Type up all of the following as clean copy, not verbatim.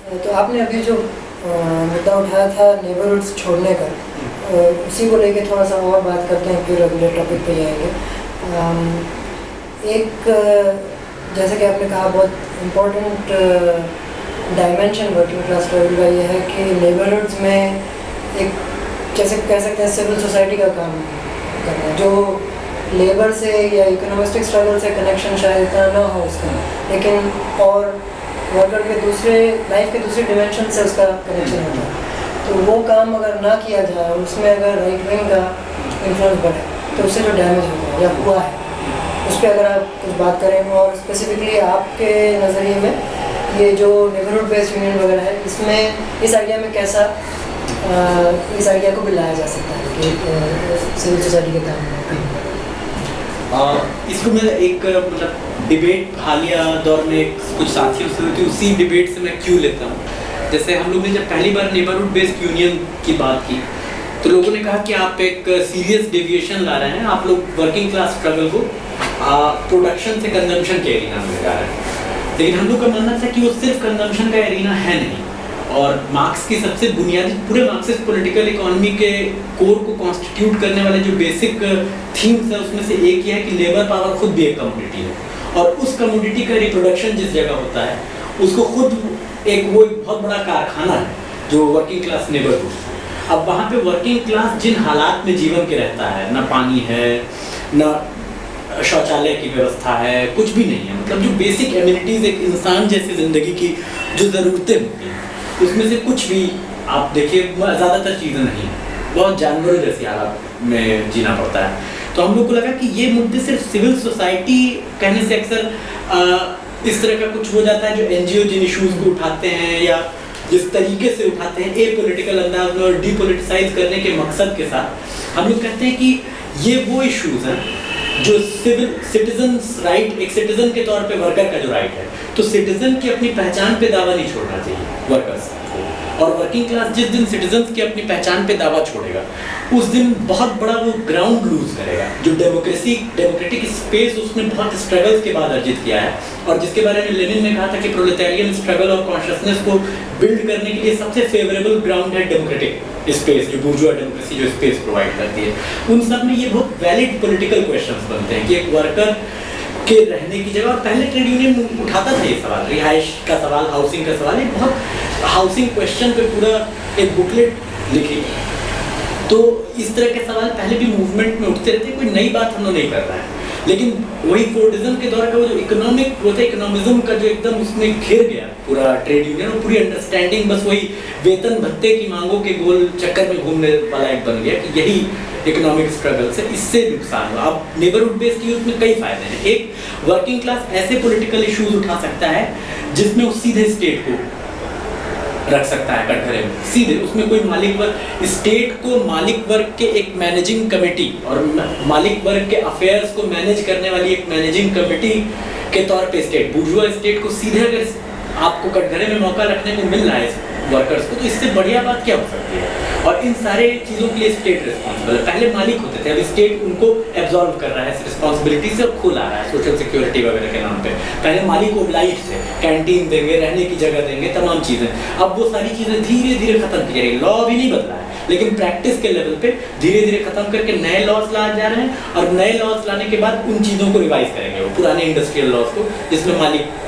तो आपने अभी जो मुद्दा उठाया था नेबरहुड्स छोड़ने का, उसी को लेके थोड़ा सा और बात करते हैं, फिर अगले टॉपिक पे जाएंगे। एक जैसे कि आपने कहा, बहुत important dimension working class struggle का ये है कि नेबरहुड्स में एक जैसे कह सकते हैं सिविल सोसाइटी का काम करना, जो लेबर से या इकोनॉमिस्टिक स्ट्रगल से कनेक्शन शायद इतना ना हो उसका, लेकिन और वर्कर के दूसरे लाइफ के दूसरे डिमेंशन से उसका कनेक्शन होता है। तो वो काम अगर ना किया जाए, उसमें अगर राइट विंग का इन्फ्लुएंस बढ़े, तो उससे जो डैमेज होता है या हुआ है, उस पर अगर आप कुछ बात करें, और स्पेसिफिकली आपके नज़रिए में ये जो नेबरहुड बेस्ड यूनियन वगैरह है, इसमें इस आइडिया में कैसा इस आइडिया को भी लाया जा सकता है कि सिविल सोसाइटी के काम में। इसको मैं एक मतलब डिबेट हालिया दौर में कुछ साथियों से हुई थी, उसी डिबेट से मैं क्यों लेता हूँ। जैसे हम लोग ने जब पहली बार नेबरहुड बेस्ड यूनियन की बात की, तो लोगों ने कहा कि आप एक सीरियस डेविएशन ला रहे हैं, आप लोग वर्किंग क्लास स्ट्रगल को प्रोडक्शन से कंजम्पशन के एरिना में ला रहे हैं। लेकिन हम लोग का मानना था कि वो सिर्फ कंजम्पशन का एरिना है नहीं, और मार्क्स की सबसे बुनियादी, पूरे मार्क्सिस्ट पॉलिटिकल इकोनॉमी के कोर को कॉन्स्टिट्यूट करने वाले जो बेसिक थीम्स है, उसमें से एक ये है कि लेबर पावर खुद भी एक कमोडिटी है, और उस कमोडिटी का रिप्रोडक्शन जिस जगह होता है, उसको खुद वो एक बहुत बड़ा कारखाना है जो वर्किंग क्लास नेबरहुड। अब वहाँ पे वर्किंग क्लास जिन हालात में जीवन के रहता है, ना पानी है, ना शौचालय की व्यवस्था है, कुछ भी नहीं है, मतलब जो बेसिक एमिनिटीज एक इंसान जैसी जिंदगी की जो ज़रूरतें होती हैं, उसमें से कुछ भी आप देखिए, ज़्यादातर चीज़ें नहीं, बहुत जानवरों जैसी हालात में जीना पड़ता है। तो हम लोग को लगा कि ये मुद्दे सिर्फ सिविल सोसाइटी कहने से अक्सर इस तरह का कुछ हो जाता है, जो एनजीओ जिन इशूज़ को उठाते हैं या जिस तरीके से उठाते हैं, ए पॉलिटिकल अंदाज में और डीपोलिटिसाइज करने के मकसद के साथ, हम लोग कहते हैं कि ये वो इशूज़ हैं जो सिविल सिटीजन्स राइट, एक सिटीजन के तौर पे वर्कर का जो राइट है, तो सिटीजन की अपनी पहचान पे दावा नहीं छोड़ना चाहिए वर्कर्स को। और वर्किंग क्लास जिस दिन सिटीजन्स की अपनी पहचान पे दावा छोड़ेगा, उस दिन बहुत बड़ा वो ग्राउंड लूज करेगा, जो डेमोक्रेटिक स्पेस उसने बहुत स्ट्रगल्स के बाद अर्जित किया है, और जिसके बारे में लेनिन ने कहा था कि प्रोलेटारियन स्ट्रगल और कॉन्शियसनेस को बिल्ड करने के लिए सबसे फेवरेबल ग्राउंड है डेमोक्रेटिक स्पेस, जो बुर्जुआ डेमोक्रेसी जो स्पेस प्रोवाइड करती है। उन सब में ये बहुत वैलिड पॉलिटिकल क्वेश्चंस बनते हैं कि एक वर्कर के रहने की जगह, और पहले ट्रेड यूनियन उठाता था ये सवाल, रिहाइश का सवाल, हाउसिंग का सवाल, एक बहुत हाउसिंग क्वेश्चन पे पूरा एक बुकलेट लिखी। तो इस तरह के सवाल पहले भी मूवमेंट में उठते रहते, कोई नई बात हम लोग नहीं कर रहे हैं, लेकिन वही फोर्डिज्म के दौर का वो जो इकोनॉमिक वो था, इकोनॉमिज्म का जो एकदम उसमें घिर गया पूरा ट्रेड यूनियन, और पूरी अंडरस्टैंडिंग बस वही वेतन भत्ते की मांगों के गोल चक्कर में घूमने वाला एक बन गया कि यही इकोनॉमिक स्ट्रगल से इससे नुकसान हुआ। अब नेबरहुड बेस्ड यूथ में कई फायदे हैं। एक, वर्किंग क्लास ऐसे पॉलिटिकल इश्यूज उठा सकता है जिसमें वो सीधे स्टेट को रख सकता है कटघरे में, सीधे उसमें कोई मालिक वर्ग, स्टेट को मालिक वर्ग के एक मैनेजिंग कमेटी और मालिक वर्ग के अफेयर्स को मैनेज करने वाली एक मैनेजिंग कमेटी के तौर पे स्टेट, बुर्जुआ स्टेट को सीधे अगर आपको कटघरे में मौका रखने को मिल रहा है वर्कर्स को, तो इससे बढ़िया बात क्या हो सकती है। और इन सारे चीज़ों के लिए स्टेट रिस्पॉन्सिबल है। पहले मालिक होते थे, अब स्टेट उनको एब्जॉर्व कर रहा है रिस्पॉन्सिबिलिटी से, और खुल आ रहा है सोशल सिक्योरिटी वगैरह के नाम पे। पहले मालिक ओब्लाइज थे, कैंटीन देंगे, रहने की जगह देंगे, तमाम चीज़ें। अब वो सारी चीज़ें धीरे धीरे खत्म की जा रही है। लॉ भी नहीं बदला है, लेकिन प्रैक्टिस के लेवल पे धीरे धीरे खत्म करके नए लॉज ला जा रहे हैं, और नए लॉज लाने के बाद उन चीज़ों को रिवाइज करेंगे, वो पुराने इंडस्ट्रियल लॉज को जिसमें मालिक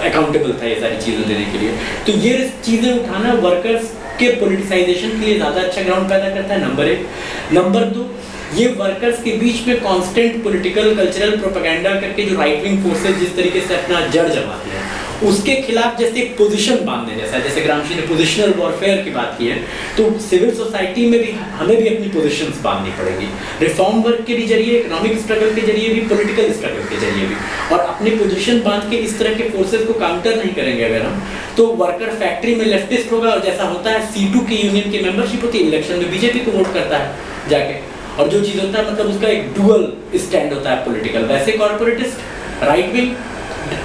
अकाउंटेबल था ये सारी चीज़ें देने के लिए। तो ये चीज़ें उठाना वर्कर्स के पॉलिटिसाइजेशन के लिए ज़्यादा अच्छा ग्राउंड पैदा करता है, नंबर एक। नंबर दो, ये वर्कर्स के बीच में कांस्टेंट पॉलिटिकल कल्चरल प्रोपेगेंडा करके जो राइट विंग फोर्सेस जिस तरीके से अपना जड़ जमाते हैं, उसके खिलाफ जैसे एक पोजीशन बांधने जैसा, जैसे ग्रामशी ने पोजिशनल वॉरफेयर की बात की है, तो सिविल सोसाइटी में भी हमें भी अपनी पोजीशंस बांधनी पड़ेगी, रिफॉर्म वर्क के भी जरिए, इकोनॉमिक स्ट्रगल के जरिए भी, पॉलिटिकल स्ट्रगल के जरिए भी। और अपनी पोजीशन बांध के इस तरह के फोर्सेस को काउंटर नहीं करेंगे अगर हम, तो वर्कर फैक्ट्री में लेफ्टिस्ट होगा, और जैसा होता है C2 की यूनियन की मेंबरशिप होती है, इलेक्शन में बीजेपी को वोट करता है जाके, और जो चीज़ होता है मतलब उसका एक डुअल स्टैंड होता है पॉलिटिकल। वैसे corporatist right wing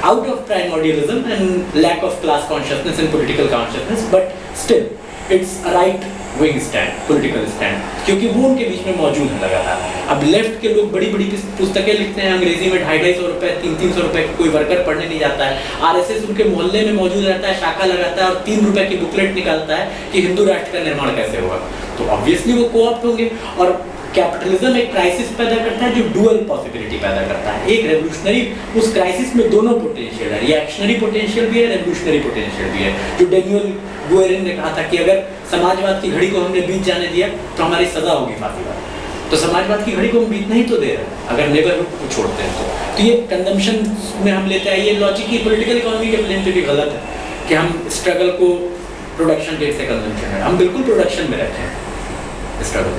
out of primordialism and lack of class consciousness and political consciousness, but still it's right wing stand, political stand, क्योंकि वो उनके बीच में मौजूद है लगातार। अब लेफ्ट के लोग बड़ी बड़ी पुस्तकें लिखते हैं अंग्रेजी में, 250-250 रुपये, 300-300 रुपये की, कोई वर्कर पढ़ने नहीं जाता है। आरएसएस उनके मोहल्ले में मौजूद रहता है, शाखा लगाता है और 3 रुपये की बुकलेट निकालता है कि हिंदू राष्ट्र का निर्माण कैसे होगा। तो ऑब्वियसली वो कोऑप्ट होंगे। और कैपिटलिज्म एक क्राइसिस पैदा करता है जो डुअल पॉसिबिलिटी पैदा करता है। एक रेवोल्यूशनरी, उस क्राइसिस में दोनों पोटेंशियल है, रिएक्शनरी पोटेंशियल भी है, रेवोल्यूशनरी पोटेंशियल भी है। जो डेनियल गुएरिन ने कहा था कि अगर समाजवाद की घड़ी को हमने बीत जाने दिया तो हमारी सजा होगी फांसीवाद। तो समाजवाद की घड़ी को हम बीतने ही तो दे रहे हैं अगर नेबरहुड को छोड़ते हैं तो ये कंजम्पशन में हम लेते हैं। ये लॉजिक ही पॉलिटिकल इकोनॉमी के प्लेन पे भी गलत है कि हम स्ट्रगल को प्रोडक्शन रेट से कंजम्पशन है। हम बिल्कुल प्रोडक्शन में रहते हैं स्ट्रगल।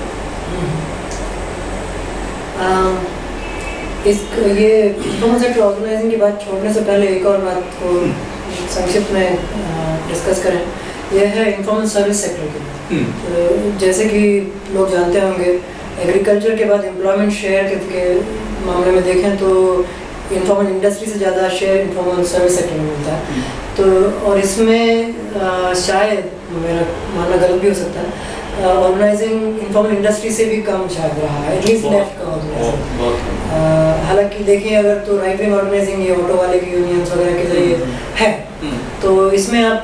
ये इन्फॉर्मल सेक्टर ऑर्गेनाइजिंग की बात छोड़ने से पहले एक और बात को संक्षिप्त में डिस्कस करें, यह है इन्फॉर्मल सर्विस सेक्टर की। जैसे कि लोग जानते होंगे, एग्रीकल्चर के बाद एम्प्लॉयमेंट शेयर के मामले में देखें तो इन्फॉर्मल इंडस्ट्री से ज़्यादा शेयर इन्फॉर्मल सर्विस सेक्टर में मिलता है। तो और इसमें शायद मेरा मानना गलत भी हो सकता है, ऑर्गेनाइजिंग इन्फॉर्मल इंडस्ट्री से भी कम शायद रहा है, एटलीस्ट लेफ्ट का ऑर्गेनाइजिंग। हालांकि देखिए अगर तो राइट विंग ऑर्गेनाइजिंग ये ऑटो वाले की यूनियंस वगैरह के जरिए है, तो इसमें आप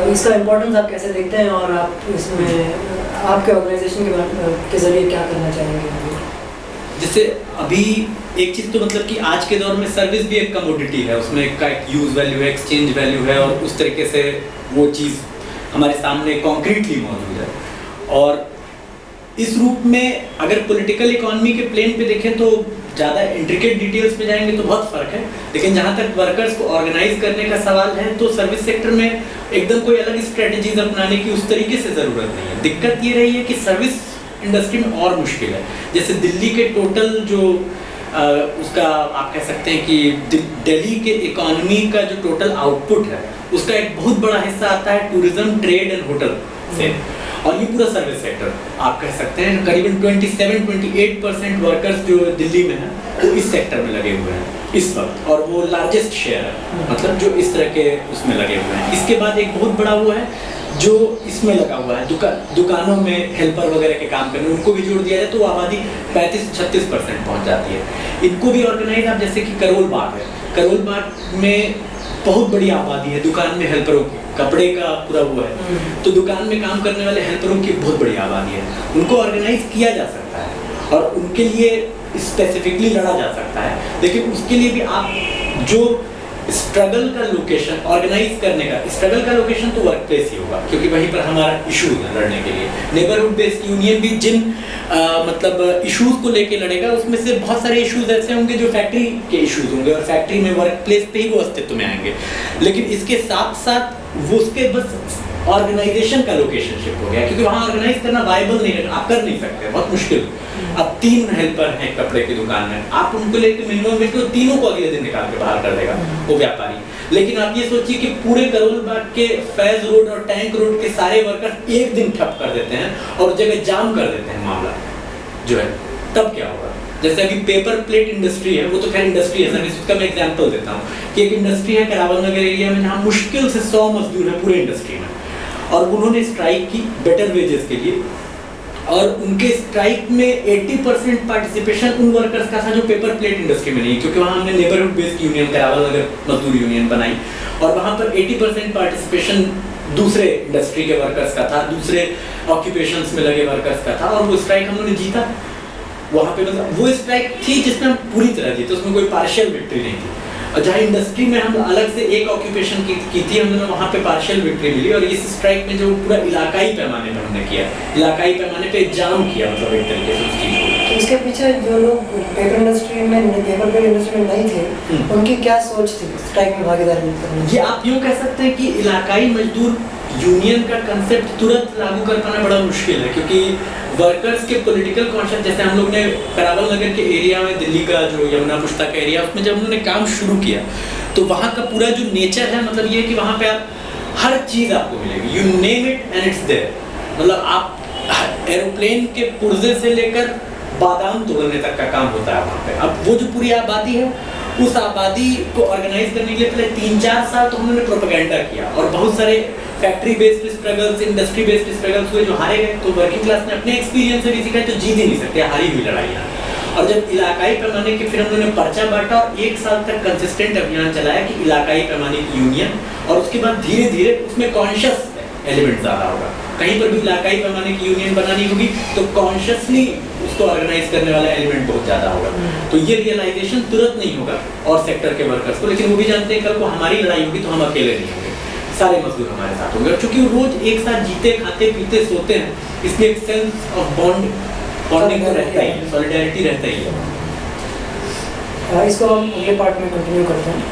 इसका इम्पोर्टेंस आप कैसे देखते हैं और आप इसमें आपके ऑर्गेनाइजेशन के जरिए क्या करना चाहेंगे? जैसे अभी एक चीज़ तो मतलब कि आज के दौर में सर्विस भी एक कमोडिटी है, उसमें एक यूज़ वैल्यू है, एक्सचेंज वैल्यू है और उस तरीके से वो चीज़ हमारे सामने कॉन्क्रीटली मौजूद है। और इस रूप में अगर पॉलिटिकल इकोनॉमी के प्लेन पे देखें तो ज़्यादा इंट्रिकेट डिटेल्स में जाएंगे तो बहुत फ़र्क है, लेकिन जहाँ तक वर्कर्स को ऑर्गेनाइज करने का सवाल है तो सर्विस सेक्टर में एकदम कोई अलग स्ट्रेटजीज अपनाने की उस तरीके से ज़रूरत नहीं है। दिक्कत ये रही है कि सर्विस इंडस्ट्री में और मुश्किल है। जैसे दिल्ली के टोटल जो उसका आप कह सकते हैं कि दिल्ली के इकोनॉमी का जो टोटल आउटपुट है उसका एक बहुत बड़ा हिस्सा आता है टूरिज्म, ट्रेड एंड होटल से, और ये पूरा सर्विस सेक्टर आप कह सकते हैं करीबन 27-28% वर्कर्स जो दिल्ली में हैं वो इस सेक्टर में लगे हुए हैं इस वक्त, और वो लार्जेस्ट शेयर है, मतलब जो इस तरह के उसमें लगे हुए हैं। इसके बाद एक बहुत बड़ा वो है जो इसमें लगा हुआ है दुकानों में हेल्पर वगैरह के काम करने, उनको भी जोड़ दिया जाए तो वो आबादी 35-36% पहुँच जाती है। इनको भी ऑर्गेनाइज, आप जैसे कि करोल बाग है, करोल बाग में बहुत बड़ी आबादी है दुकान में हेल्परों की, कपड़े का पूरा वो है, तो दुकान में काम करने वाले हेल्परों की बहुत बड़ी आबादी है। उनको ऑर्गेनाइज किया जा सकता है और उनके लिए स्पेसिफिकली लड़ा जा सकता है, लेकिन उसके लिए भी आप जो स्ट्रगल का लोकेशन ऑर्गेनाइज करने का, स्ट्रगल का लोकेशन तो वर्क प्लेस ही होगा क्योंकि वहीं पर हमारा इशू है लड़ने के लिए। नेबरहुड बेस्ड यूनियन भी जिन मतलब इश्यूज को लेके लड़ेगा उसमें से बहुत सारे इश्यूज ऐसे होंगे जो फैक्ट्री के इश्यूज होंगे और फैक्ट्री में वर्क प्लेस पे ही वो अस्तित्व में आएंगे, लेकिन इसके साथ साथ वो उसके बस ऑर्गेनाइजेशन का लोकेशनशिप हो गया क्योंकि वहाँ ऑर्गेनाइज करना वायबल नहीं है, आप कर नहीं सकते, बहुत मुश्किल। अब 3 हेल्पर हैं कपड़े की दुकान में, आप उनको लेकर मिनिमम वेज तो तीनों को अगले दिन निकाल के बाहर कर देगा वो व्यापारी। लेकिन आप ये सोचिए कि पूरे करोल बाग के फैज रोड और टैंक रोड के सारे वर्कर एक दिन ठप कर देते हैं और जगह जाम कर देते हैं मामला जो है, तब क्या होगा? जैसे अभी पेपर प्लेट इंडस्ट्री है, वो तो खैर इंडस्ट्री है सर्विस, उसका मैं एग्जांपल देता हूँ कि एक इंडस्ट्री है करावल नगर एरिया में जहाँ मुश्किल से 100 मजदूर है पूरे इंडस्ट्री में, और उन्होंने स्ट्राइक की बेटर वेजेस के लिए, और उनके स्ट्राइक में 80% पार्टिसिपेशन उन वर्कर्स का था जो पेपर प्लेट इंडस्ट्री में नहीं, क्योंकि वहाँ हमने नेबरहुड बेस्ड यूनियन करावल नगर मजदूर यूनियन बनाई और वहाँ पर 80% पार्टिसिपेशन दूसरे इंडस्ट्री के वर्कर्स का था, दूसरे ऑक्यूपेशंस में लगे वर्कर्स का था, और वो स्ट्राइक हम लोगों ने जीता वहाँ पे। मतलब वो स्ट्राइक थी जिसमें हम पूरी तरह जीते, उसमें कोई पार्शियल विक्ट्री नहीं थी। और जहाँ इंडस्ट्री में हम अलग से एक ऑक्यूपेशन की थी, हमने वहाँ पे पार्शियल विक्ट्री मिली, और इस स्ट्राइक में जो पूरा इलाकाई पैमाने पर हमने किया, इलाकाई पैमाने पे जाम किया, मतलब एक तरीके से उस चीज़ को। तो इसके पीछे जो लोग पेपर इंडस्ट्री में नहीं थे उनकी क्या सोच थी स्ट्राइक में भागीदारी करने? ये आप यूँ कह सकते हैं कि इलाकाई मजदूर यूनियन का कंसेप्ट तुरंत लागू कर पाना बड़ा मुश्किल है, क्योंकि वर्कर्स के पॉलिटिकल कॉन्शियस, जैसे हम लोग ने करावल नगर के एरिया में, दिल्ली का जो यमुना पुश्ता का एरिया, उसमें जब उन्होंने काम शुरू किया तो वहाँ का पूरा जो नेचर है, मतलब ये कि वहाँ पे आप हर चीज़ आपको मिलेगी, you name it and it's there. मतलब आप एरोप्लेन के पुर्जे से लेकर बादाम तोड़ने तक का काम होता है वहाँ पे। अब वो जो पूरी आबादी है, उस आबादी को ऑर्गेनाइज करने के लिए पहले 3-4 साल तो उन्होंने प्रोपेगेंडा किया और बहुत सारे factory based struggles, industry based struggles हुए जो हारे गए, तो वर्किंग क्लास ने अपने एक्सपीरियंस से भी सीखा तो जीत ही नहीं सकते, हारी हुई लड़ाइयाँ। और जब इलाकाई पैमाने के फिर हम लोगों ने पर्चा बांटा और 1 साल तक कंसिस्टेंट अभियान चलाया कि इलाकाई पैमाने की यूनियन, और उसके बाद धीरे धीरे उसमें कॉन्शियस एलिमेंट ज़्यादा होगा। कहीं पर भी इलाकाई पैमाने की यूनियन बनानी होगी तो कॉन्शियसली उसको ऑर्गेनाइज करने वाला एलिमेंट बहुत ज़्यादा होगा। तो ये रियलाइजेशन तुरंत नहीं होगा और सेक्टर के वर्कर्स को, लेकिन वो भी जानते हैं कल को हमारी लड़ाई होगी तो हम अकेले नहीं होंगे, सारे मजदूर हमारे साथ होंगे। और चूंकि वो रोज एक साथ जीते खाते पीते सोते हैं, इसलिए एक सेंस ऑफ बॉन्डिंग तो रहता ही है, सॉलिडारिटी रहता ही है। इसको हम अगले पार्ट में कंटिन्यू करते हैं।